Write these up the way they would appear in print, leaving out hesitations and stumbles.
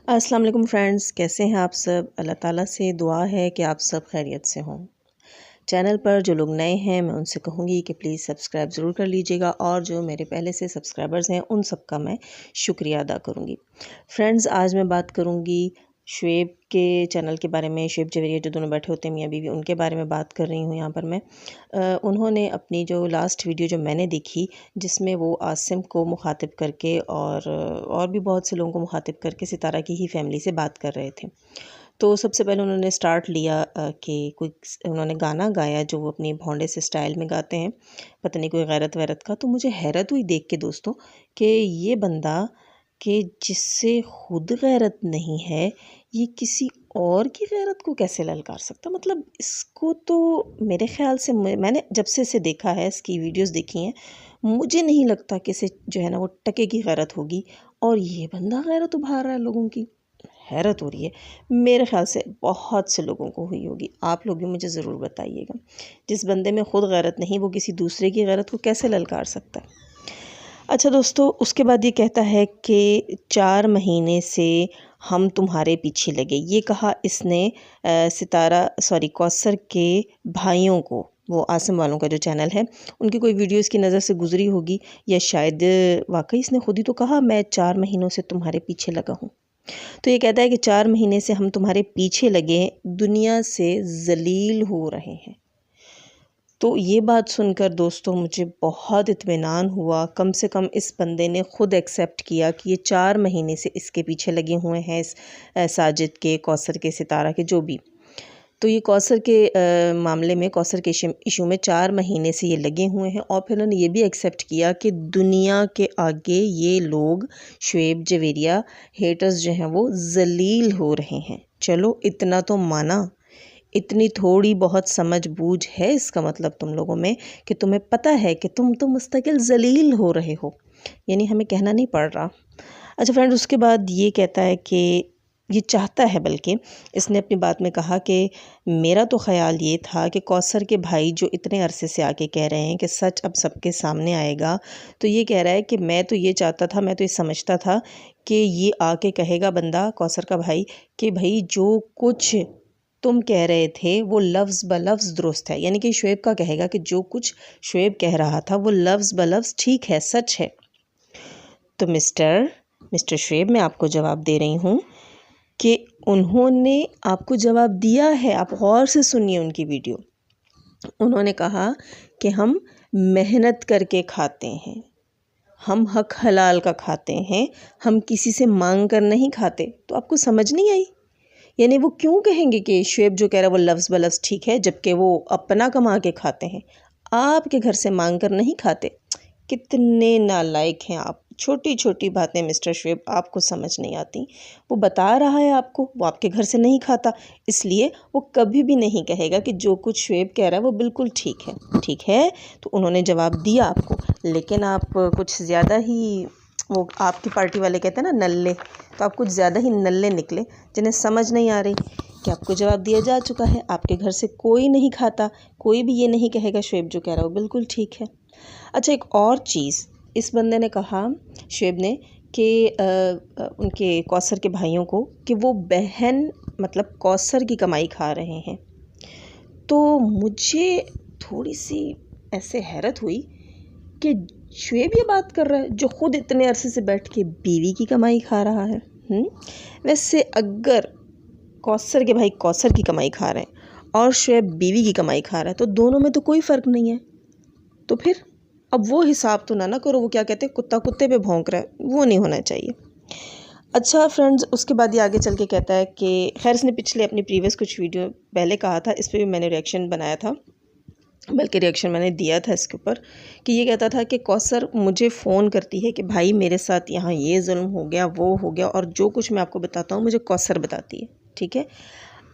अस्सलाम वालेकुम फ्रेंड्स, कैसे हैं आप सब। अल्लाह ताला से दुआ है कि आप सब खैरियत से हों। चैनल पर जो लोग नए हैं मैं उनसे कहूँगी कि प्लीज़ सब्सक्राइब ज़रूर कर लीजिएगा और जो मेरे पहले से सब्सक्राइबर्स हैं उन सब का मैं शुक्रिया अदा करूँगी। फ्रेंड्स, आज मैं बात करूँगी शुएब के चैनल के बारे में। शुएब जवेरिया जो दोनों बैठे होते हैं मियाँ बीवी, उनके बारे में बात कर रही हूँ यहाँ पर मैं। उन्होंने अपनी जो लास्ट वीडियो जो मैंने देखी, जिसमें वो आसिम को मुखातिब करके और भी बहुत से लोगों को मुखातिब करके सितारा की ही फैमिली से बात कर रहे थे। तो सबसे पहले उन्होंने स्टार्ट लिया कि कोई उन्होंने गाना गाया जो वो अपनी भोंडे से स्टाइल में गाते हैं, पता नहीं कोई गैरत वैरत का। तो मुझे हैरत हुई देख के दोस्तों कि ये बंदा कि जिससे खुद गैरत नहीं है, ये किसी और की गैरत को कैसे ललकार सकता। मतलब इसको तो मेरे ख़्याल से मैंने जब से इसे देखा है, इसकी वीडियोस देखी हैं, मुझे नहीं लगता कि इसे जो है ना वो टके की गैरत होगी। और ये बंदा गैरत उभार रहा है लोगों की। हैरत हो रही है। मेरे ख़्याल से बहुत से लोगों को हुई होगी। आप लोग भी मुझे ज़रूर बताइएगा। जिस बंदे में खुद गैरत नहीं, वो किसी दूसरे की गैरत को कैसे ललकार सकता है। अच्छा दोस्तों, उसके बाद ये कहता है कि 4 महीने से हम तुम्हारे पीछे लगे। ये कहा इसने कौसर के भाइयों को। वो आसिम वालों का जो चैनल है, उनकी कोई वीडियो इसकी नज़र से गुजरी होगी या शायद वाकई इसने खुद ही तो कहा मैं 4 महीनों से तुम्हारे पीछे लगा हूँ। तो ये कहता है कि 4 महीने से हम तुम्हारे पीछे लगे, दुनिया से ज़लील हो रहे हैं। तो ये बात सुनकर दोस्तों मुझे बहुत इत्मीनान हुआ। कम से कम इस बंदे ने ख़ुद एक्सेप्ट किया कि ये 4 महीने से इसके पीछे लगे हुए हैं, इस साजिद के, कौसर के, सितारा के, जो भी। तो ये कौसर के मामले में, कौसर के इशू में 4 महीने से ये लगे हुए हैं। और फिर उन्होंने ये भी एक्सेप्ट किया कि दुनिया के आगे ये लोग, शुएब जवेरिया हेटर्स जो हैं, वो ज़लील हो रहे हैं। चलो इतना तो माना, इतनी थोड़ी बहुत समझ बूझ है इसका मतलब तुम लोगों में कि तुम्हें पता है कि तुम तो मुस्तकिल ज़लील हो रहे हो, यानी हमें कहना नहीं पड़ रहा। अच्छा फ्रेंड, उसके बाद ये कहता है कि ये चाहता है, बल्कि इसने अपनी बात में कहा कि मेरा तो ख़्याल ये था कि कौसर के भाई जो इतने अरसे से आके कह रहे हैं कि सच अब सबके सामने आएगा, तो ये कह रहा है कि मैं तो ये चाहता था, मैं तो ये समझता था कि ये आके कहेगा बंदा, कौसर का भाई, कि भाई जो कुछ तुम कह रहे थे वो लफ्ज़ ब लफ्ज़ दुरुस्त है। यानी कि शुएब का कहेगा कि जो कुछ शुएब कह रहा था वो लफ्ज़ ब लफ्ज़ ठीक है, सच है। तो मिस्टर शुएब, मैं आपको जवाब दे रही हूँ कि उन्होंने आपको जवाब दिया है। आप गौर से सुनिए उनकी वीडियो। उन्होंने कहा कि हम मेहनत करके खाते हैं, हम हक हलाल का खाते हैं, हम किसी से मांग कर नहीं खाते। तो आपको समझ नहीं आई? यानी वो क्यों कहेंगे कि शुएब जो कह रहा है वो लफ्ज़ ब लफ्ज़ ठीक है, जबकि वो अपना कमा के खाते हैं, आपके घर से मांग कर नहीं खाते। कितने नालायक हैं आप। छोटी छोटी बातें मिस्टर शुएब आपको समझ नहीं आती। वो बता रहा है आपको, वो आपके घर से नहीं खाता, इसलिए वो कभी भी नहीं कहेगा कि जो कुछ शुएब कह रहा है वो बिल्कुल ठीक है। ठीक है, तो उन्होंने जवाब दिया आपको, लेकिन आप कुछ ज़्यादा ही, वो आपकी पार्टी वाले कहते हैं ना नल्ले, तो आप कुछ ज़्यादा ही नल्ले निकले, जिन्हें समझ नहीं आ रही कि आपको जवाब दिया जा चुका है। आपके घर से कोई नहीं खाता, कोई भी ये नहीं कहेगा शुएब जो कह रहा है वो बिल्कुल ठीक है। अच्छा, एक और चीज़ इस बंदे ने कहा, शुएब ने, कि उनके कौसर के भाइयों को कि वो बहन मतलब कौसर की कमाई खा रहे हैं। तो मुझे थोड़ी सी ऐसे हैरत हुई कि शुएब ये बात कर रहा है जो ख़ुद इतने अरसे से बैठ के बीवी की कमाई खा रहा है। वैसे अगर कौसर के भाई कौसर की कमाई खा रहे हैं और शुएब बीवी की कमाई खा रहा है, तो दोनों में तो कोई फ़र्क नहीं है। तो फिर अब वो हिसाब तो ना करो, वो क्या कहते हैं, कुत्ता कुत्ते पे भौंक रहा है, वो नहीं होना चाहिए। अच्छा फ्रेंड्स, उसके बाद ये आगे चल के कहता है कि खैर इसने पिछले अपनी प्रीवियस कुछ वीडियो पहले कहा था, इस पर भी मैंने रिएक्शन बनाया था, बल्कि रिएक्शन मैंने दिया था इसके ऊपर, कि ये कहता था कि कौसर मुझे फ़ोन करती है कि भाई मेरे साथ यहाँ ये जुल्म हो गया, वो हो गया, और जो कुछ मैं आपको बताता हूँ मुझे कौसर बताती है। ठीक है,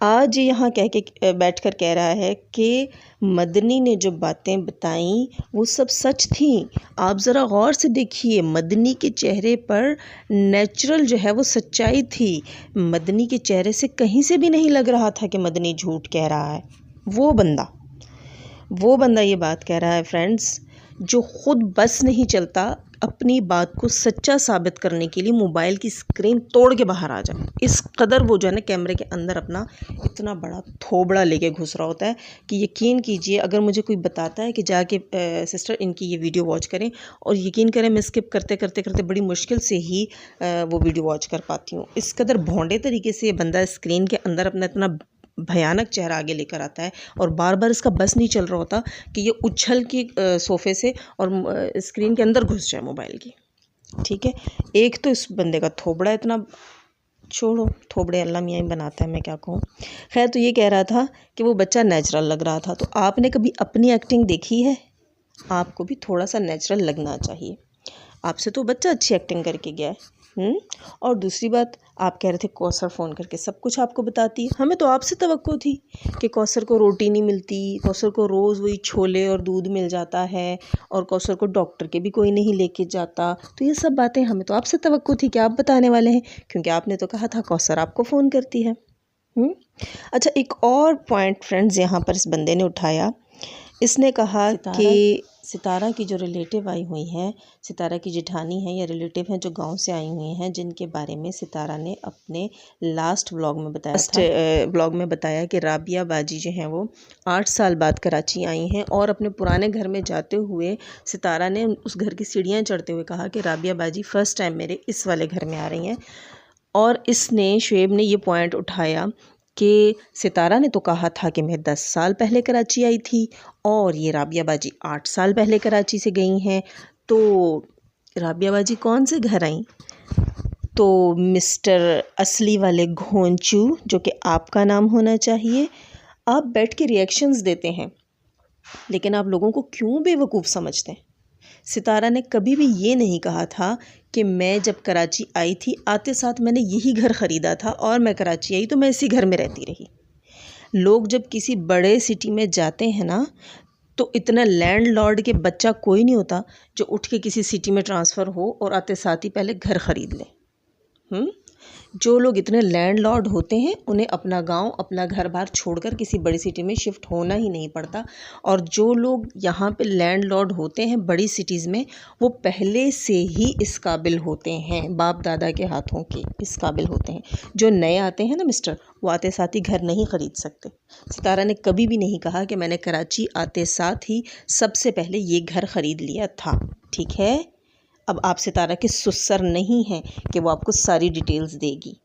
आज यहाँ कह के बैठ कर कह रहा है कि मदनी ने जो बातें बताई वो सब सच थी। आप ज़रा गौर से देखिए, मदनी के चेहरे पर नेचुरल जो है वो सच्चाई थी। मदनी के चेहरे से कहीं से भी नहीं लग रहा था कि मदनी झूठ कह रहा है। वो बंदा ये बात कह रहा है फ्रेंड्स, जो ख़ुद बस नहीं चलता अपनी बात को सच्चा साबित करने के लिए मोबाइल की स्क्रीन तोड़ के बाहर आ जाए। इस कदर वो जो है ना कैमरे के अंदर अपना इतना बड़ा थोबड़ा लेके घुस रहा होता है कि यकीन कीजिए, अगर मुझे कोई बताता है कि जाके सिस्टर इनकी ये वीडियो वॉच करें, और यकीन करें मैं स्किप करते करते करते बड़ी मुश्किल से ही वो वीडियो वॉच कर पाती हूँ। इस कदर भोंडे तरीके से ये बंदा स्क्रीन के अंदर अपना इतना भयानक चेहरा आगे लेकर आता है, और बार बार इसका बस नहीं चल रहा होता कि ये उछल के सोफ़े से और स्क्रीन के अंदर घुस जाए मोबाइल की। ठीक है, एक तो इस बंदे का थोबड़ा इतना, छोड़ो थोबड़े अल्लाह मियाँ ही बनाता है, मैं क्या कहूँ। खैर, तो ये कह रहा था कि वो बच्चा नेचुरल लग रहा था। तो आपने कभी अपनी एक्टिंग देखी है? आपको भी थोड़ा सा नेचुरल लगना चाहिए। आपसे तो बच्चा अच्छी एक्टिंग करके गया है। और दूसरी बात, आप कह रहे थे कौसर फ़ोन करके सब कुछ आपको बताती है। हमें तो आपसे तवक्को थी कि कौसर को रोटी नहीं मिलती, कौसर को रोज़ वही छोले और दूध मिल जाता है, और कौसर को डॉक्टर के भी कोई नहीं लेके जाता। तो ये सब बातें हमें तो आपसे तवक्को थी कि आप बताने वाले हैं, क्योंकि आपने तो कहा था कौसर आपको फ़ोन करती है। अच्छा, एक और पॉइंट फ्रेंड्स यहाँ पर इस बंदे ने उठाया। इसने कहा कि सितारा की जो रिलेटिव आई हुई हैं, सितारा की जेठानी हैं या रिलेटिव हैं जो गांव से आई हुई हैं, जिनके बारे में सितारा ने अपने लास्ट व्लॉग में बताया कि राबिया बाजी जो हैं वो 8 साल बाद कराची आई हैं, और अपने पुराने घर में जाते हुए सितारा ने उस घर की सीढ़ियाँ चढ़ते हुए कहा कि राबिया बाजी फ़र्स्ट टाइम मेरे इस वाले घर में आ रही हैं। और इसने, शुएब ने ये पॉइंट उठाया कि सितारा ने तो कहा था कि मैं 10 साल पहले कराची आई थी, और ये राबिया बाजी 8 साल पहले कराची से गई हैं। तो राबिया बाजी कौन से घर आई? तो मिस्टर असली वाले घोंचू, जो कि आपका नाम होना चाहिए। आप बैठ के रिएक्शंस देते हैं, लेकिन आप लोगों को क्यों बेवकूफ़ समझते हैं? सितारा ने कभी भी ये नहीं कहा था कि मैं जब कराची आई थी आते साथ मैंने यही घर ख़रीदा था, और मैं कराची आई तो मैं इसी घर में रहती रही। लोग जब किसी बड़े सिटी में जाते हैं ना, तो इतना लैंडलॉर्ड के बच्चा कोई नहीं होता जो उठ के किसी सिटी में ट्रांसफ़र हो और आते साथ ही पहले घर ख़रीद ले। जो लोग इतने लैंडलॉर्ड होते हैं उन्हें अपना गांव, अपना घर बार छोड़कर किसी बड़ी सिटी में शिफ्ट होना ही नहीं पड़ता। और जो लोग यहाँ पे लैंडलॉर्ड होते हैं बड़ी सिटीज़ में, वो पहले से ही इस काबिल होते हैं, बाप दादा के हाथों के इस काबिल होते हैं। जो नए आते हैं ना मिस्टर, वो आते साथ ही घर नहीं ख़रीद सकते। सितारा ने कभी भी नहीं कहा कि मैंने कराची आते साथ ही सबसे पहले ये घर ख़रीद लिया था। ठीक है, अब आप सितारा के सुसर नहीं हैं कि वो आपको सारी डिटेल्स देगी।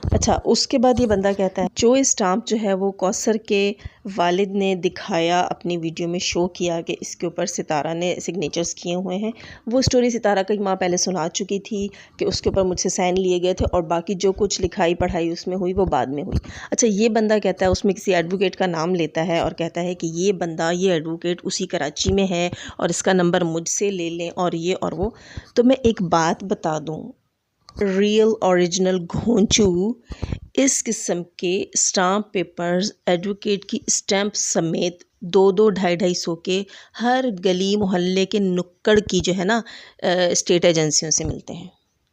अच्छा, उसके बाद ये बंदा कहता है जो स्टाम्प जो है वो कौसर के वालिद ने दिखाया, अपनी वीडियो में शो किया कि इसके ऊपर सितारा ने सिग्नेचर्स किए हुए हैं। वो स्टोरी सितारा कई माह पहले सुना चुकी थी कि उसके ऊपर मुझसे साइन लिए गए थे, और बाकी जो कुछ लिखाई पढ़ाई उसमें हुई वो बाद में हुई। अच्छा, ये बंदा कहता है, उसमें किसी एडवोकेट का नाम लेता है और कहता है कि ये बंदा, ये एडवोकेट उसी कराची में है और इसका नंबर मुझसे ले लें और ये और वो। तो मैं एक बात बता दूँ, रियल ओरिजिनल घोंचू इस किस्म के स्टाम्प पेपर्स एडवोकेट की स्टैम्प समेत 2-2, 250-250 के हर गली मोहल्ले के नुक्कड़ की जो है ना स्टेट एजेंसियों से मिलते हैं।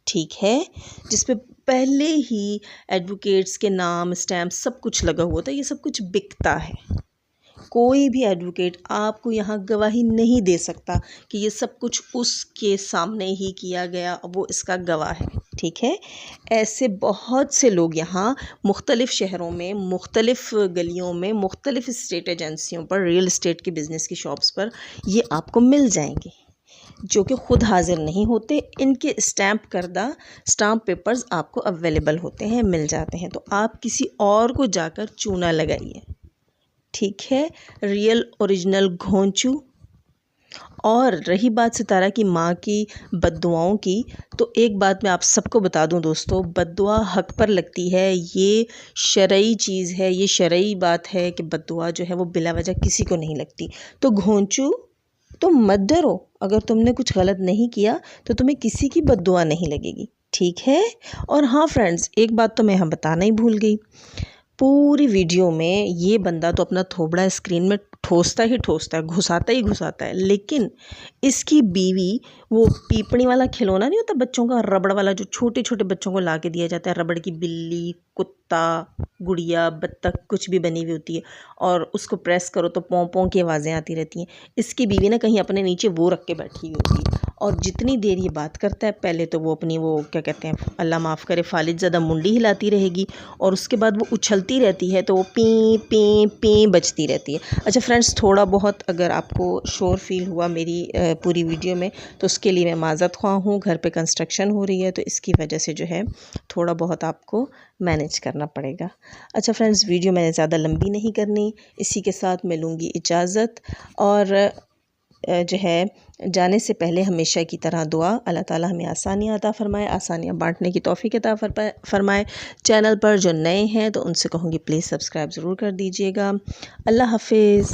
ठीक है, जिस पे पहले ही एडवोकेट्स के नाम, स्टैम्प सब कुछ लगा हुआ था। ये सब कुछ बिकता है। कोई भी एडवोकेट आपको यहाँ गवाही नहीं दे सकता कि ये सब कुछ उसके सामने ही किया गया, वो इसका गवाह है। ठीक है, ऐसे बहुत से लोग यहाँ मुख्तलिफ़ शहरों में, मुख्तलिफ़ गलियों में, मुख्तलिफ़ स्टेट एजेंसियों पर, रियल इस्टेट की बिज़नेस की शॉप्स पर ये आपको मिल जाएंगे, जो कि ख़ुद हाजिर नहीं होते। इनके स्टैम्प करदा स्टाम्प पेपर्स आपको अवेलेबल होते हैं, मिल जाते हैं। तो आप किसी और को जाकर चूना लगाइए। ठीक है, रियल ओरिजिनल घोंचू। और रही बात सितारा की माँ की बद्दुआओं की, तो एक बात मैं आप सबको बता दूं दोस्तों, बद्दुआ हक पर लगती है। ये शरई चीज़ है, ये शरई बात है कि बद्दुआ जो है वो बिला वजह किसी को नहीं लगती। तो घोंचू, तुम मत डरो, अगर तुमने कुछ गलत नहीं किया तो तुम्हें किसी की बद्दुआ नहीं लगेगी। ठीक है। और हाँ फ्रेंड्स, एक बात तो मैं यहाँ बताना ही भूल गई। पूरी वीडियो में ये बंदा तो अपना थोबड़ा स्क्रीन में ठोसता ही ठोसता है, घुसाता ही घुसाता है। लेकिन इसकी बीवी वो पीपणी वाला खिलौना नहीं होता बच्चों का, रबड़ वाला, जो छोटे छोटे बच्चों को ला के दिया जाता है, रबड़ की बिल्ली, कुत्ता, गुड़िया, बत्तख कुछ भी बनी हुई होती है, और उसको प्रेस करो तो पों पों की आवाज़ें आती रहती हैं। इसकी बीवी ना कहीं अपने नीचे वो रख के बैठी हुई होती है, और जितनी देर ये बात करता है पहले तो वो अपनी वो क्या कहते हैं, अल्लाह माफ़ करे, फालिज ज़्यादा मुंडी हिलाती रहेगी, और उसके बाद वो उछलती रहती है तो वो पी पी पी बजती रहती है। अच्छा फ्रेंड्स, थोड़ा बहुत अगर आपको शोर फील हुआ मेरी पूरी वीडियो में तो उसके लिए मैं माज़रत ख्वाह हूँ। घर पे कंस्ट्रक्शन हो रही है तो इसकी वजह से जो है थोड़ा बहुत आपको मैनेज करना पड़ेगा। अच्छा फ्रेंड्स, वीडियो मैंने ज़्यादा लंबी नहीं करनी, इसी के साथ मैं लूँगी इजाज़त, और जो है जाने से पहले हमेशा की तरह दुआ, अल्लाह ताला हमें आसानियाँ अता फ़रमाए, आसानियाँ बांटने की तौफ़ीक अता फ़रमाए। चैनल पर जो नए हैं तो उनसे कहूँगी प्लीज़ सब्सक्राइब ज़रूर कर दीजिएगा। अल्लाह हाफ़िज़।